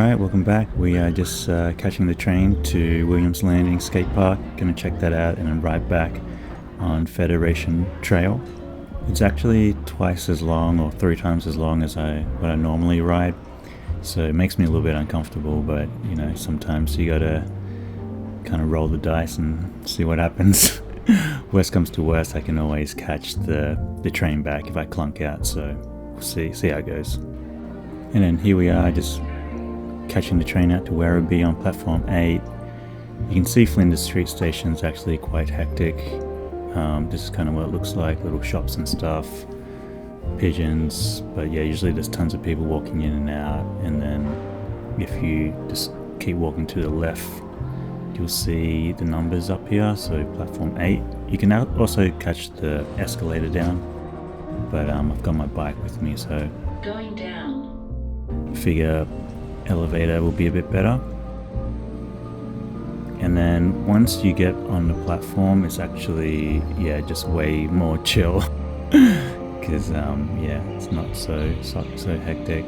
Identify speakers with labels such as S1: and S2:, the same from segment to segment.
S1: Alright, welcome back. We are just catching the train to Williams Landing skate park. Gonna check that out and then ride back on Federation Trail. It's actually twice as long or 3 times as long as what I normally ride, so it makes me a little bit uncomfortable, but you know, sometimes you gotta kind of roll the dice and see what happens. Worst comes to worst, I can always catch the train back if I clunk out, so we'll see how it goes. And then here we are, just catching the train out to Werribee on platform 8. You can see Flinders Street Station is actually quite hectic. This is kind of what it looks like, little shops and stuff, pigeons, but yeah, usually there's tons of people walking in and out. And then if you just keep walking to the left, you'll see the numbers up here, so platform 8. You can also catch the escalator down, but I've got my bike with me, so
S2: going down.
S1: Figure elevator will be a bit better. And then once you get on the platform, it's actually just way more chill because it's not so hectic.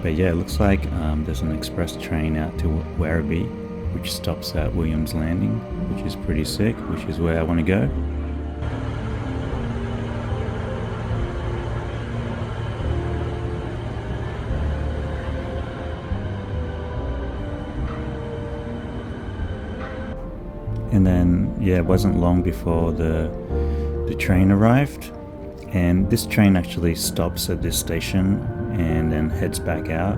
S1: But yeah, it looks like there's an express train out to Werribee which stops at Williams Landing, which is pretty sick, which is where I want to go. And then it wasn't long before the train arrived, and this train actually stops at this station and then heads back out.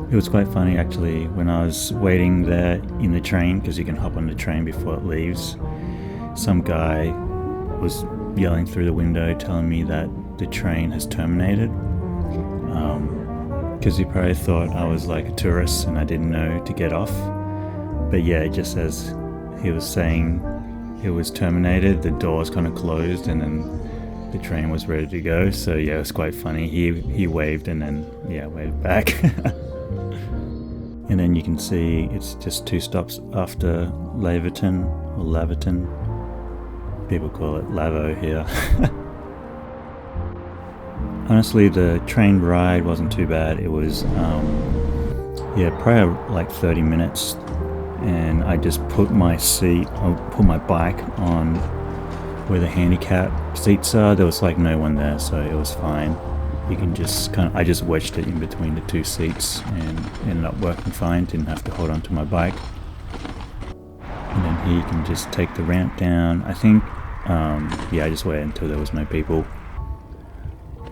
S1: It was quite funny actually when I was waiting there in the train, because you can hop on the train before it leaves. Some guy was yelling through the window telling me that the train has terminated, because he probably thought I was like a tourist and I didn't know to get off. But yeah, just as he was saying it was terminated, the doors kind of closed and then the train was ready to go. So yeah, it was quite funny. He waved and then waved back. And then you can see it's just 2 stops after Laverton, or Laverton. People call it Lavo here. Honestly, the train ride wasn't too bad. It was probably like 30 minutes. And I just put my bike on where the handicap seats are. There was like no one there, so it was fine. You can just I just wedged it in between the 2 seats and ended up working fine. Didn't have to hold on to my bike. And then here you can just take the ramp down. I think, I just waited until there was no people.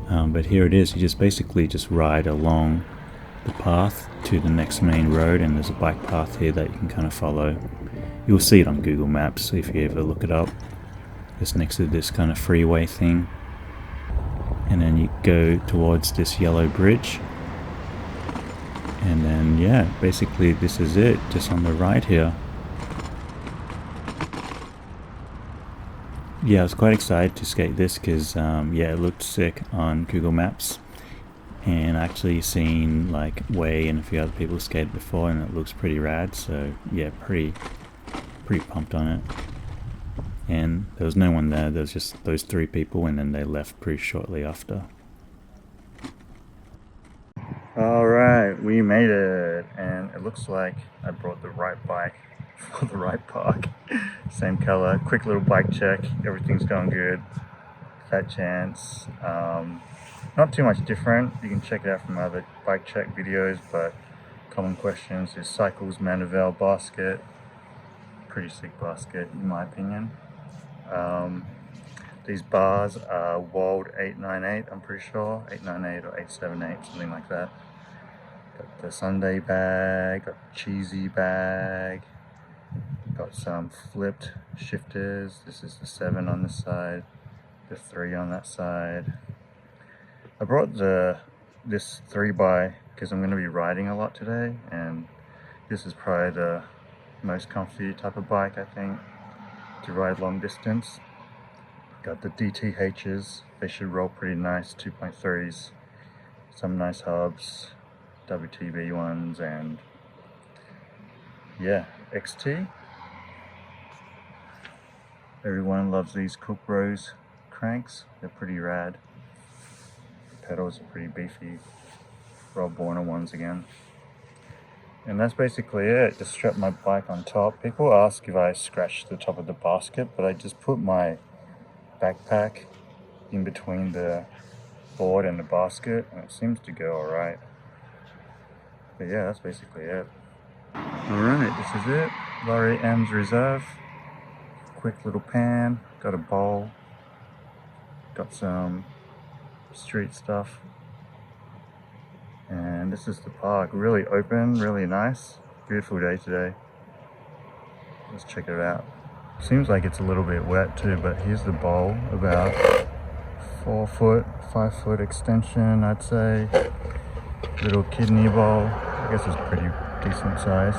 S1: But here it is. You just basically just ride along the path to the next main road, and there's a bike path here that you can kind of follow. You'll see it on Google Maps if you ever look it up. It's next to this kind of freeway thing, and then you go towards this yellow bridge, and then basically this is it, just on the right here. I was quite excited to skate this because it looked sick on Google Maps. And actually seen like Way and a few other people skate before, and it looks pretty rad, so pretty pumped on it. And there was no one there, there was just those 3 people, and then they left pretty shortly after. Alright, we made it, and it looks like I brought the right bike for the right park. Same color, quick little bike check, everything's going good. Fat chance. Not too much different. You can check it out from other bike check videos, but common questions is cycles, Mandeville, basket. Pretty sick basket in my opinion. These bars are Wald 898, I'm pretty sure. 898 or 878, something like that. Got the Sunday bag, got the cheesy bag, got some flipped shifters. This is the 7 on this side, the 3 on that side. I brought this 3x because I'm going to be riding a lot today, and this is probably the most comfy type of bike I think to ride long distance. Got the DTHs, they should roll pretty nice, 2.3s, some nice hubs, WTB ones, and XT. Everyone loves these Cook Bros cranks, they're pretty rad. Pedals are pretty beefy. Rob Warner ones again. And that's basically it. Just strap my bike on top. People ask if I scratch the top of the basket, but I just put my backpack in between the board and the basket, and it seems to go alright. But yeah, that's basically it. Alright, this is it. Laurie M's Reserve. Quick little pan. Got a bowl. Got some street stuff. And this is the park. Really open, really nice. Beautiful day today. Let's check it out. Seems like it's a little bit wet too, but here's the bowl. About 4 foot, 5 foot extension, I'd say. Little kidney bowl. I guess it's pretty decent size.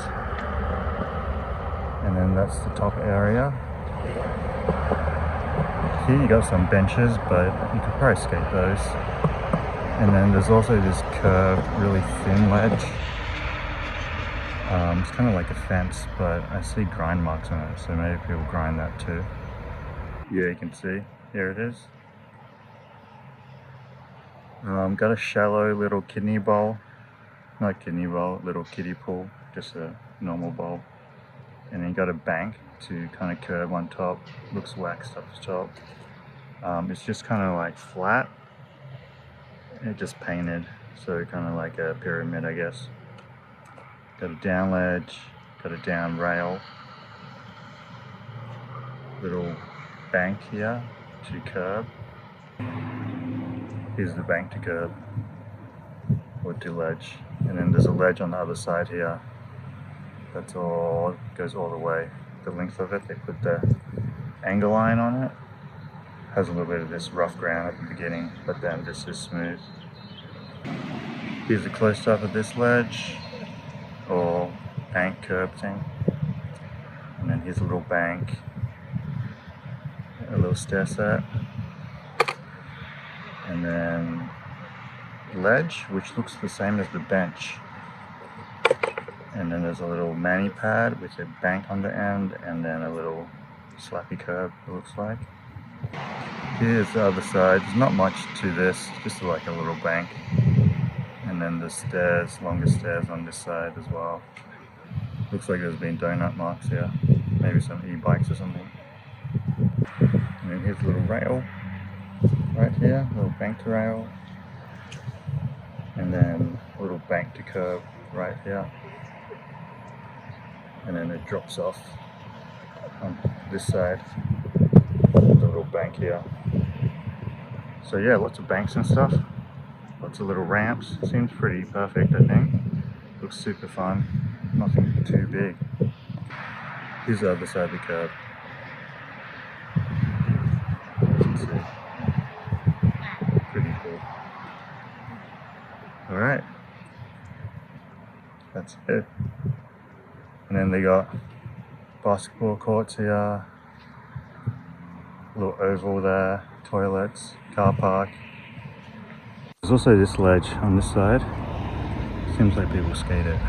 S1: And then that's the top area. Here you got some benches, but you could probably skate those. And then there's also this curved, really thin ledge. It's kind of like a fence, but I see grind marks on it, so maybe people grind that too. Yeah, you can see. Here it is. Got a shallow little kidney bowl. Not kidney bowl, little kiddie pool. Just a normal bowl. And then you got a bank to kind of curve on top. Looks waxed up the top. It's just kind of like flat. It just painted, so kind of like a pyramid, I guess. Got a down ledge, got a down rail. Little bank here to curb. Here's the bank to curb, or to ledge. And then there's a ledge on the other side here. That's all, goes all the way. The length of it, they put the angle line on it. Has a little bit of this rough ground at the beginning, but then this is smooth. Here's a close-up of this ledge, or bank curb thing. And then here's a little bank, a little stair set. And then ledge, which looks the same as the bench. And then there's a little mani pad with a bank on the end, and then a little slappy curb, it looks like. Here's the other side. There's not much to this, just like a little bank. And then the stairs, longer stairs on this side as well. Looks like there's been donut marks here. Maybe some e-bikes or something. And then here's a little rail right here, little bank to rail. And then a little bank to curb right here. And then it drops off on this side. There's a little bank here. So yeah, lots of banks and stuff. Lots of little ramps. Seems pretty perfect, I think. Looks super fun. Nothing too big. Here's the other side of the curb. You can see. Pretty cool. Alright. That's it. And then they got basketball courts here. A little oval there. Toilets. Car park. There's also this ledge on this side. Seems like people skate it.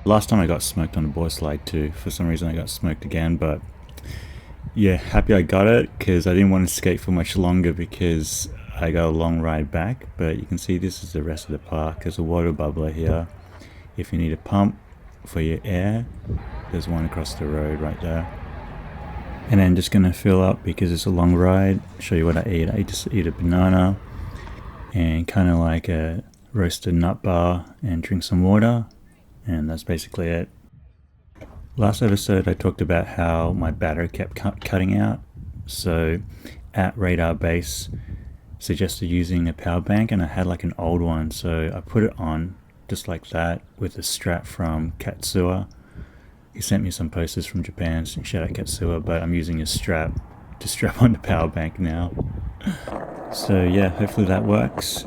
S1: Last time I got smoked on a board slide too. For some reason I got smoked again, but yeah, happy I got it because I didn't want to skate for much longer because I got a long ride back. But you can see this is the rest of the park. There's a water bubbler here. If you need a pump for your air, there's one across the road right there. And then just gonna fill up because it's a long ride. Show you what I eat. I just eat a banana and kind of like a roasted nut bar and drink some water, and that's basically it. Last episode I talked about how my battery kept cutting out, so at Radar Base suggested using a power bank, and I had like an old one, so I put it on just like that with a strap from Katsua. He sent me some posters from Japan, so shout out Katsua, but I'm using a strap to strap on the power bank now. So yeah, hopefully that works,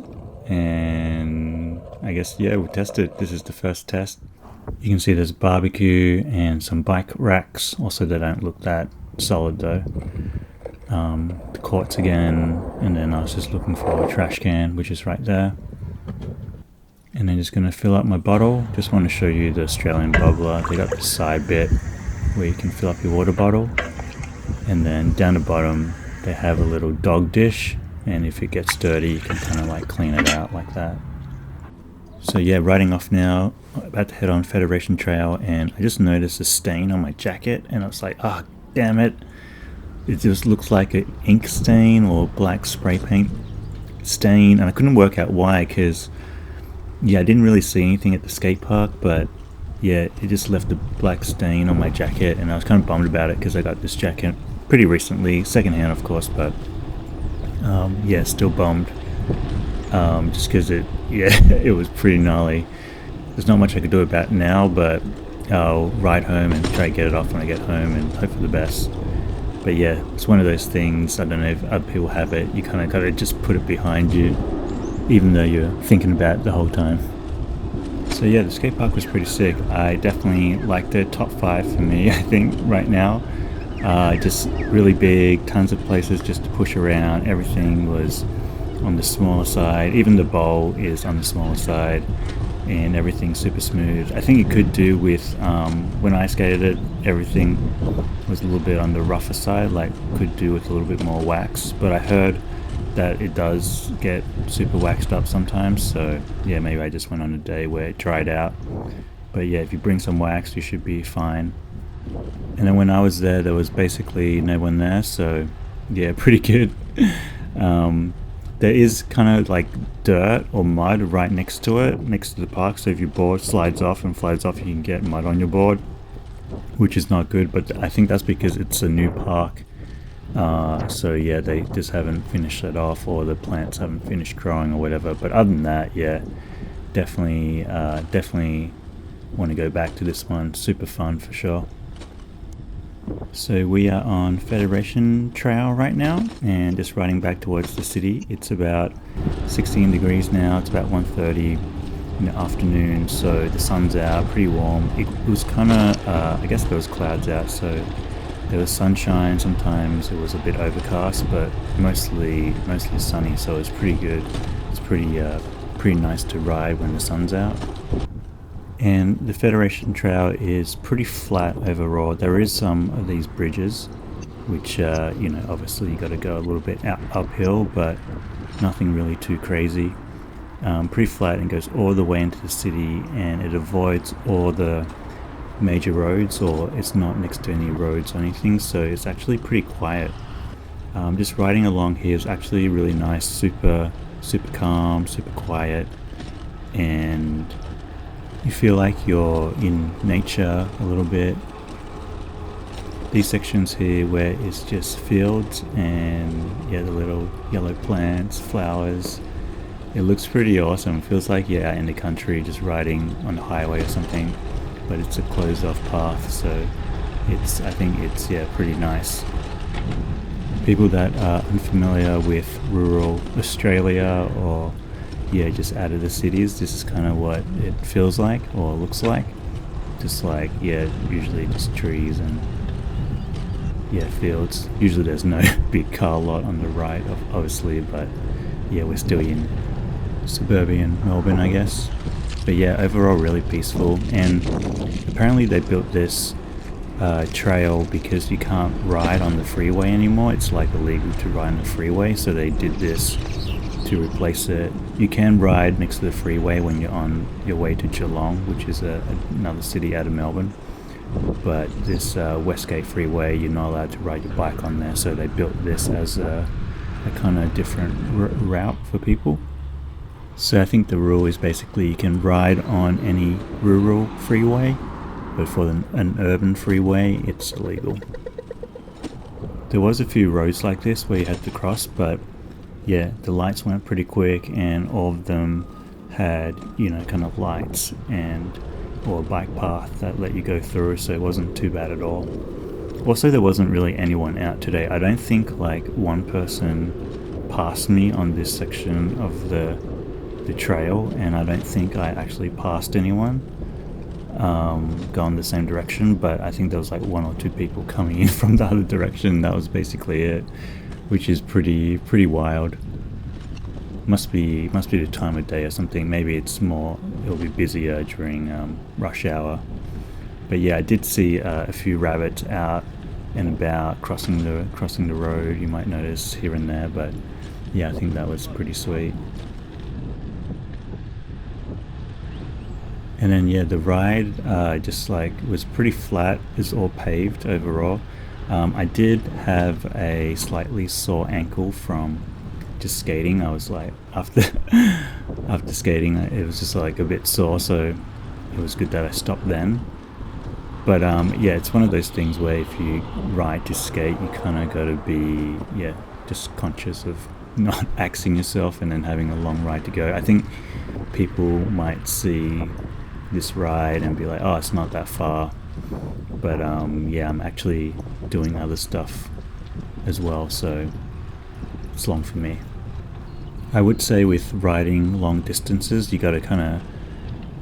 S1: and I guess yeah, we'll test it. This is the first test. You can see there's barbecue and some bike racks, also they don't look that solid though. The courts again, and then I was just looking for a trash can, which is right there. And then just going to fill up my bottle. Just want to show you the Australian bubbler. They got the side bit where you can fill up your water bottle, and then down the bottom they have a little dog dish, and if it gets dirty you can kind of like clean it out like that. So yeah, riding off now, about to head on Federation Trail, and I just noticed a stain on my jacket, and I was like, ah, oh, damn it. It just looks like an ink stain or black spray paint stain, and I couldn't work out why, because yeah, I didn't really see anything at the skate park, but yeah, it just left a black stain on my jacket, and I was kind of bummed about it because I got this jacket pretty recently, secondhand of course, but yeah, still bummed, just because it was pretty gnarly. There's not much I could do about it now, but I'll ride home and try to get it off when I get home and hope for the best. But yeah, it's one of those things, I don't know if other people have it, you kind of got to just put it behind you, even though you're thinking about it the whole time. So yeah, the skate park was pretty sick. I definitely liked it. Top 5 for me, I think, right now. Just really big, tons of places just to push around. Everything was on the smaller side. Even the bowl is on the smaller side, and everything's super smooth. I think it could do with, when I skated it, everything was a little bit on the rougher side, like could do with a little bit more wax. But I heard that it does get super waxed up sometimes, so yeah, maybe I just went on a day where it dried out. But yeah, if you bring some wax you should be fine. And then when I was there was basically no one there, so yeah, pretty good. There is kind of like dirt or mud right next to it, next to the park, so if your board slides off and flies off you can get mud on your board, which is not good, but I think that's because it's a new park. So yeah, they just haven't finished it off, or the plants haven't finished growing or whatever. But other than that, yeah, definitely want to go back to this one. Super fun for sure. So we are on Federation Trail right now, and just riding back towards the city. It's about 16 degrees now. It's about 1:30 in the afternoon, so the sun's out, pretty warm. It was kind of, I guess there was clouds out, so there was sunshine. Sometimes it was a bit overcast, but mostly sunny, so it was pretty good. It's pretty nice to ride when the sun's out. And the Federation Trail is pretty flat overall. There is some of these bridges, which you know, obviously you got to go a little bit uphill, but nothing really too crazy. Pretty flat, and goes all the way into the city, and it avoids all the major roads, or it's not next to any roads or anything, so it's actually pretty quiet. Just riding along here is actually really nice, super calm, super quiet, and you feel like you're in nature a little bit. These sections here where it's just fields and yeah, the little yellow plants, flowers, it looks pretty awesome. It feels like you're out in the country just riding on the highway or something, but it's a closed off path, so I think it's yeah, pretty nice. People that are unfamiliar with rural Australia, or yeah, just out of the cities, this is kind of what it feels like or looks like. Just like, yeah, usually just trees and yeah, fields. Usually there's no big car lot on the right, obviously, but yeah, we're still in suburban Melbourne, I guess. But yeah, overall really peaceful. And apparently they built this trail because you can't ride on the freeway anymore. It's like illegal to ride on the freeway, so they did this to replace it. You can ride next to the freeway when you're on your way to Geelong, which is another city out of Melbourne. But this Westgate Freeway, you're not allowed to ride your bike on there, so they built this as a kind of different route for people. So I think the rule is basically you can ride on any rural freeway, but for an urban freeway, it's illegal. There was a few roads like this where you had to cross, but yeah, the lights went pretty quick, and all of them had, kind of lights or a bike path that let you go through, so it wasn't too bad at all. Also, there wasn't really anyone out today. I don't think like one person passed me on this section of the trail, and I don't think I actually passed anyone going the same direction, but I think there was like one or two people coming in from the other direction. That was basically it, which is pretty wild. Must be the time of day or something. Maybe it'll be busier during rush hour. But yeah, I did see a few rabbits out and about crossing the road. You might notice here and there, but yeah, I think that was pretty sweet. And then yeah, the ride just like was pretty flat. It's all paved overall. I did have a slightly sore ankle from just skating. I was like, after skating, it was just like a bit sore, so it was good that I stopped then. But yeah, it's one of those things where if you ride to skate, you kind of got to be just conscious of not axing yourself and then having a long ride to go. I think people might see this ride and be like, oh, it's not that far, but yeah, I'm actually doing other stuff as well, so it's long for me. I would say with riding long distances, you got to kind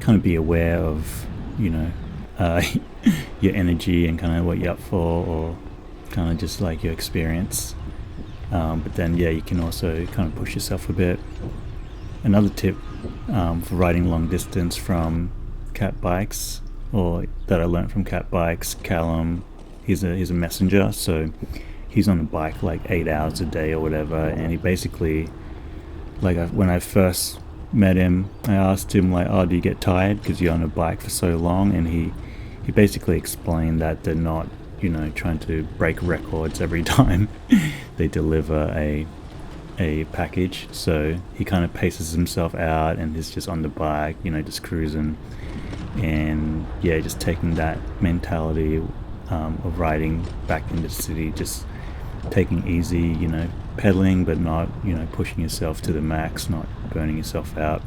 S1: of be aware of your energy and kind of what you're up for, or kind of just like your experience, but then yeah, you can also kind of push yourself a bit. Another tip for riding long distance from Cat Bikes, or that I learned from Cat Bikes, Callum, he's a messenger, so he's on the bike like 8 hours a day or whatever, and he basically, like when I first met him, I asked him like, oh, do you get tired because you're on a bike for so long? And he basically explained that they're not trying to break records every time they deliver a package, so he kind of paces himself out and he's just on the bike, just cruising, and yeah, just taking that mentality of riding back into the city, just taking easy, pedaling, but not pushing yourself to the max, not burning yourself out.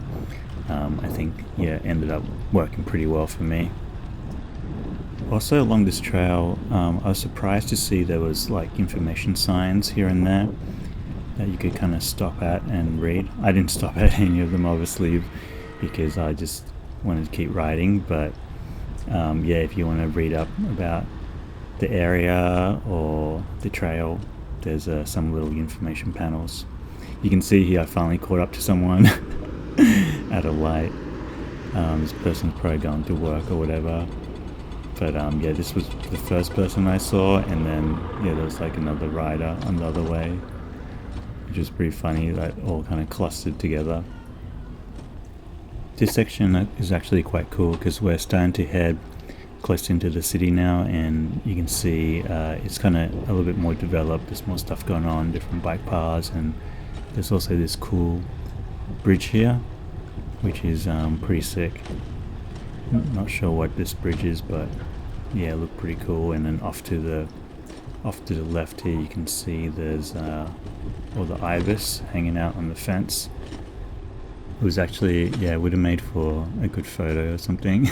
S1: I think ended up working pretty well for me. Also along this trail, I was surprised to see there was like information signs here and there that you could kind of stop at and read. I didn't stop at any of them, obviously, because I just wanted to keep riding, but if you want to read up about the area or the trail, there's some little information panels. You can see here I finally caught up to someone at a light. This person's probably going to work or whatever, but this was the first person I saw, and then there was like another rider on the other way, which was pretty funny, that all kind of clustered together. This section is actually quite cool because we're starting to head close into the city now, and you can see it's kind of a little bit more developed. There's more stuff going on, different bike paths, and there's also this cool bridge here, which is pretty sick. Not sure what this bridge is, but yeah, it looked pretty cool. And then off to the left here, you can see there's all the ibis hanging out on the fence. It was actually, it would have made for a good photo or something.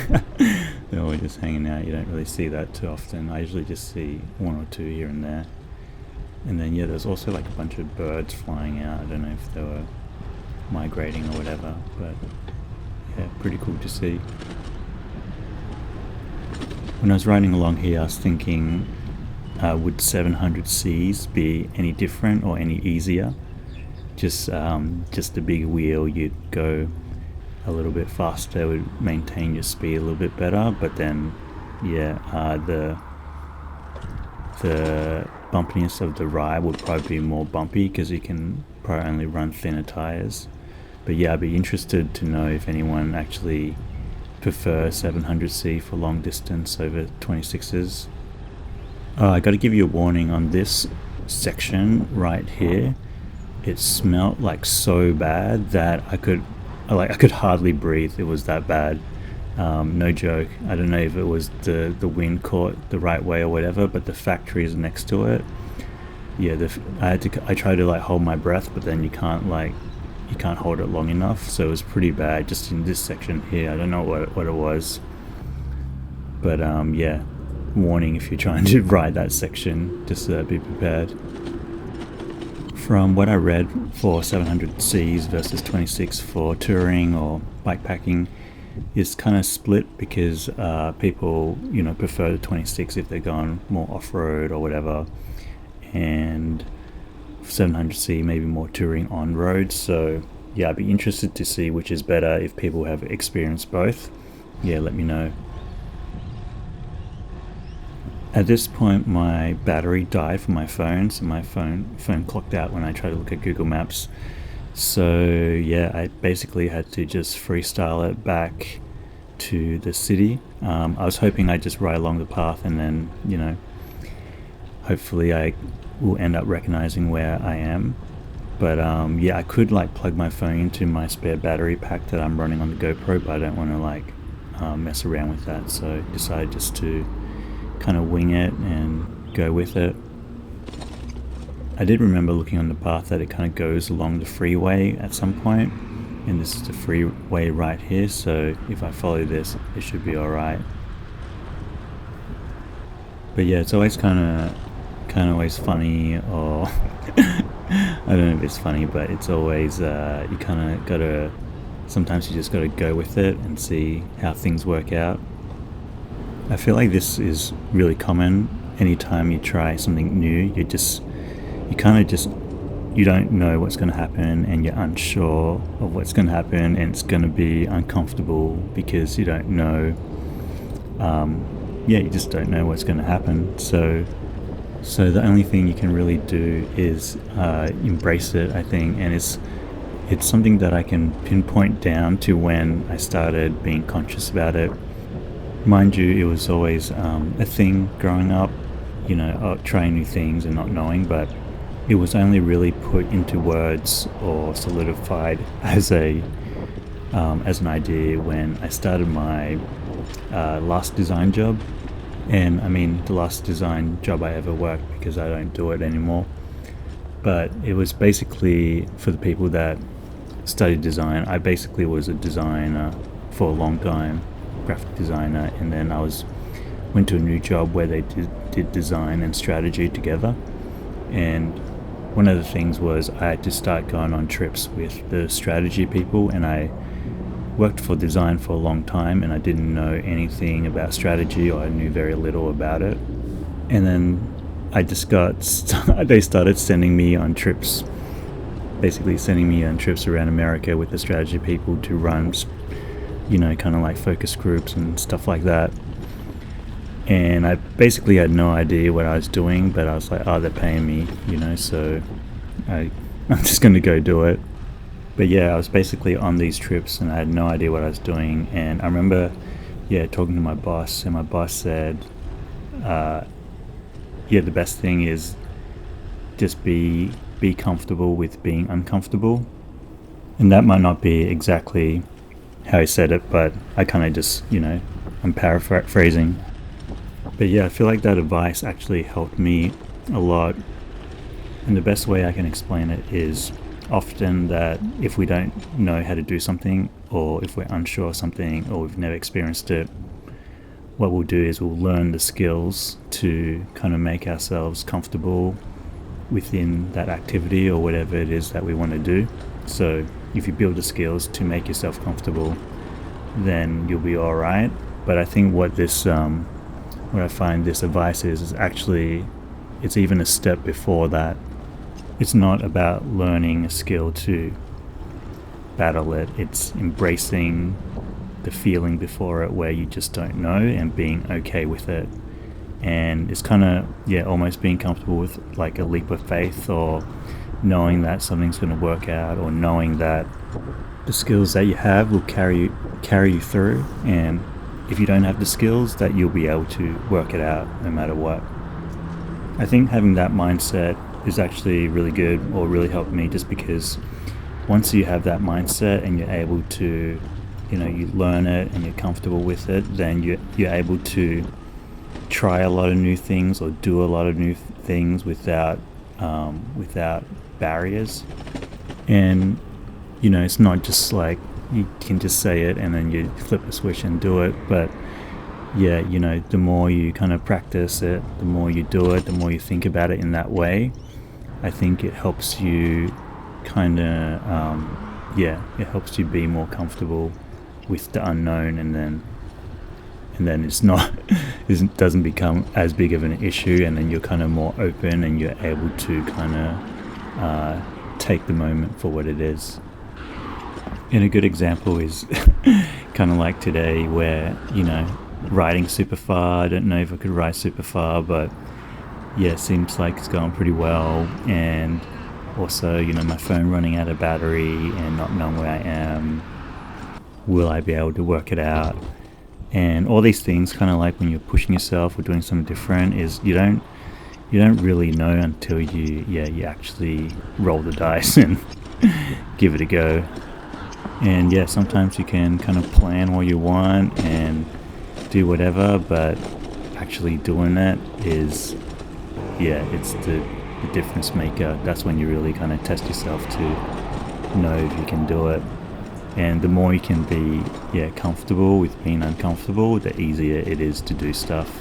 S1: They're all just hanging out. You don't really see that too often. I usually just see one or two here and there. And then there's also like a bunch of birds flying out. I don't know if they were migrating or whatever, but yeah, pretty cool to see. When I was riding along here, I was thinking, would 700Cs be any different or any easier? Just a big wheel, you'd go a little bit faster, it would maintain your speed a little bit better. But then, yeah, the bumpiness of the ride would probably be more bumpy because you can probably only run thinner tires. But yeah, I'd be interested to know if anyone actually prefer 700C for long distance over 26s. I got to give you a warning on this section right here. It smelled like so bad that I could hardly breathe. It was that bad. No joke. I don't know if it was the wind caught the right way or whatever, but the factory is next to it. Yeah, I tried to like hold my breath, but then you can't hold it long enough. So it was pretty bad just in this section here. I don't know what it was, but yeah. Warning if you're trying to ride that section, just be prepared. From what I read for 700Cs versus 26 for touring or bikepacking, it's kind of split because people prefer the 26 if they're going more off-road or whatever, and 700C maybe more touring on road. So yeah, I'd be interested to see which is better. If people have experienced both, yeah, let me know. At this point, my battery died for my phone, so my phone clocked out when I tried to look at Google Maps. So yeah, I basically had to just freestyle it back to the city. I was hoping I'd just ride along the path and then, hopefully I will end up recognizing where I am. But yeah, I could like plug my phone into my spare battery pack that I'm running on the GoPro, but I don't want to mess around with that. So I decided just to kind of wing it and go with it. I did remember looking on the path that it kind of goes along the freeway at some point, and this is the freeway right here, so if I follow this it should be alright. But yeah, it's always kind of always funny, or I don't know if it's funny, but it's always you kind of gotta, sometimes you just gotta go with it and see how things work out. I feel like this is really common. Anytime you try something new, you don't know what's going to happen, and you're unsure of what's going to happen, and it's going to be uncomfortable because you don't know. You just don't know what's going to happen. So the only thing you can really do is embrace it, I think, and it's something that I can pinpoint down to when I started being conscious about it. Mind you, it was always a thing growing up, trying new things and not knowing, but it was only really put into words or solidified as an idea when I started my last design job. And I mean, the last design job I ever worked, because I don't do it anymore. But it was basically for the people that studied design. I basically was a designer for a long time, graphic designer, and then I went to a new job where they did design and strategy together. And one of the things was I had to start going on trips with the strategy people, and I worked for design for a long time, and I didn't know anything about strategy, or I knew very little about it. And then they started sending me on trips, basically sending me on trips around America with the strategy people to run kind of like focus groups and stuff like that. And I basically had no idea what I was doing, but I was like, oh, they're paying me, so I'm just going to go do it. But yeah, I was basically on these trips and I had no idea what I was doing. And I remember, talking to my boss, and my boss said, the best thing is just be comfortable with being uncomfortable. And that might not be exactly how he said it, but I kind of just, I'm paraphrasing. But yeah, I feel like that advice actually helped me a lot. And the best way I can explain it is often that if we don't know how to do something, or if we're unsure of something, or we've never experienced it, what we'll do is we'll learn the skills to kind of make ourselves comfortable within that activity or whatever it is that we want to do. So if you build the skills to make yourself comfortable, then you'll be all right. But I think what I find this advice is actually, it's even a step before that. It's not about learning a skill to battle it. It's embracing the feeling before it where you just don't know and being okay with it. And it's kind of, yeah, almost being comfortable with like a leap of faith, or knowing that something's going to work out, or knowing that the skills that you have will carry you through, and if you don't have the skills, that you'll be able to work it out no matter what. I think having that mindset is actually really good, or really helped me, just because once you have that mindset and you're able to, you learn it and you're comfortable with it, then you're able to try a lot of new things or do a lot of new things without barriers. And it's not just like you can just say it and then you flip a switch and do it, but yeah, the more you kind of practice it, the more you do it, the more you think about it in that way, I think it helps you kind of it helps you be more comfortable with the unknown, and then it's not it doesn't become as big of an issue, and then you're kind of more open and you're able to kind of take the moment for what it is. And a good example is kind of like today, where riding super far. I don't know if I could ride super far, but yeah, it seems like it's going pretty well. And also, my phone running out of battery and not knowing where I am. Will I be able to work it out? And all these things, kind of like when you're pushing yourself or doing something different, is you don't really know until you actually roll the dice and give it a go. And yeah, sometimes you can kind of plan what you want and do whatever, but actually doing it is, it's the difference maker. That's when you really kind of test yourself to know if you can do it. And the more you can be comfortable with being uncomfortable, the easier it is to do stuff.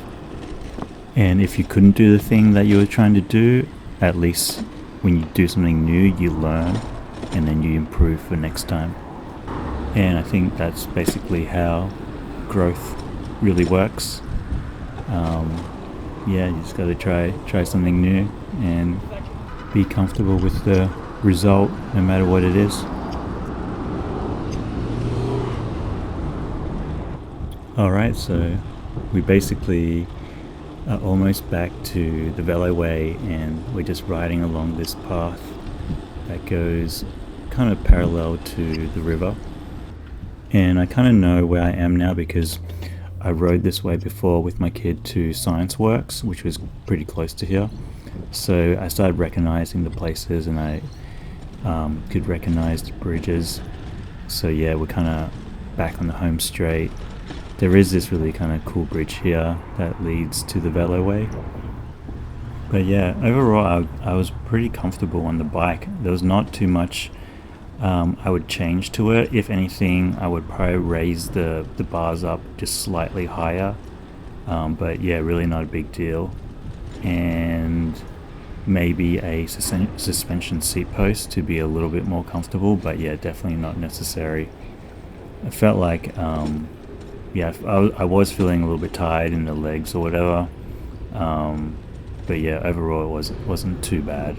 S1: And if you couldn't do the thing that you were trying to do, at least when you do something new, you learn and then you improve for next time. And I think that's basically how growth really works. You just got to try something new and be comfortable with the result, no matter what it is. Alright, so we basically are almost back to the veloway, and we're just riding along this path that goes kind of parallel to the river. And I kind of know where I am now because I rode this way before with my kid to Science Works, which was pretty close to here. So I started recognizing the places, and I could recognize the bridges. So yeah, we're kind of back on the home straight. There is this really kind of cool bridge here that leads to the veloway. But yeah, overall I was pretty comfortable on the bike. There was not too much I would change to it. If anything, I would probably raise the bars up just slightly higher. But yeah, really not a big deal. And maybe a suspension seat post to be a little bit more comfortable, but yeah, definitely not necessary. I felt like I was feeling a little bit tired in the legs or whatever, but yeah, overall it wasn't too bad.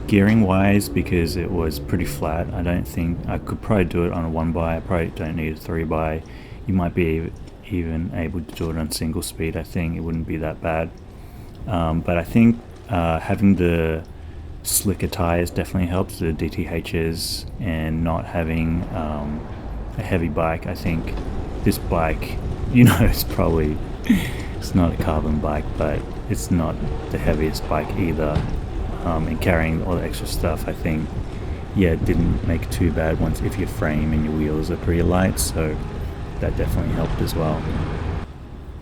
S1: Gearing wise, because it was pretty flat, I don't think I could probably do it on a 1x. I probably don't need a 3x. You might be even able to do it on single speed. I think it wouldn't be that bad, but I think having the slicker tires definitely helps, the DTHs, and not having a heavy bike. I think this bike, it's not a carbon bike, but it's not the heaviest bike either. And carrying all the extra stuff, I think, it didn't make too bad once if your frame and your wheels are pretty light, so that definitely helped as well.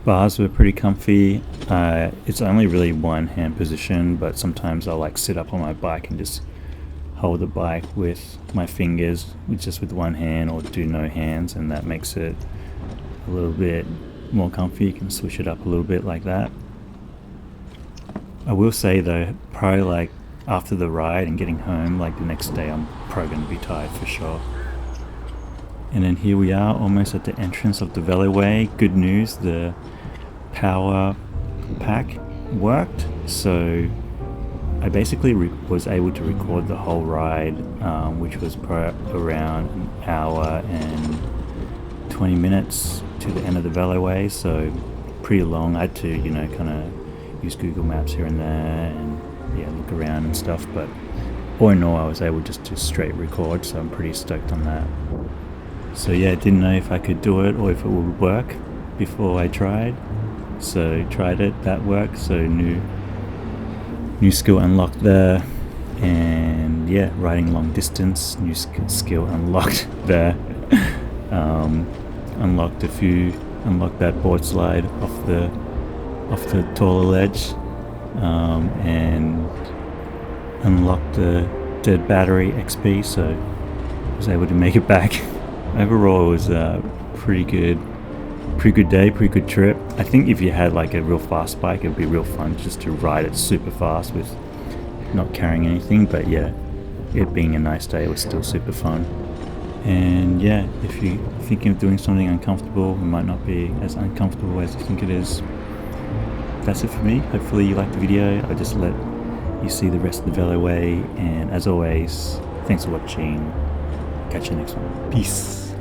S1: Bars were pretty comfy. It's only really one hand position, but sometimes I'll sit up on my bike and just hold the bike with my fingers, just with one hand, or do no hands, and that makes it a little bit more comfy. You can switch it up a little bit like that. I will say though, probably after the ride and getting home, the next day, I'm probably going to be tired for sure. And then here we are, almost at the entrance of the veloway. Good news, the power pack worked, so I basically was able to record the whole ride, which was around an hour and 20 minutes to the end of the veloway, so pretty long. I had to, kind of use Google Maps here and there and look around and stuff, but all in all I was able just to straight record, so I'm pretty stoked on that. So didn't know if I could do it or if it would work before I tried. So tried it, that worked, so new skill unlocked there. And riding long distance, new skill unlocked there. Unlocked that board slide off the taller ledge, and unlocked the dead battery XP, so I was able to make it back. Overall it was a pretty good day, pretty good trip. I think if you had like a real fast bike, it'd be real fun just to ride it super fast with not carrying anything, but it being a nice day, it was still super fun. And if you're thinking of doing something uncomfortable, it might not be as uncomfortable as you think it is. That's it for me. Hopefully you liked the video. I'll just let you see the rest of the veloway, and as always, thanks for watching. Catch you next one. Peace.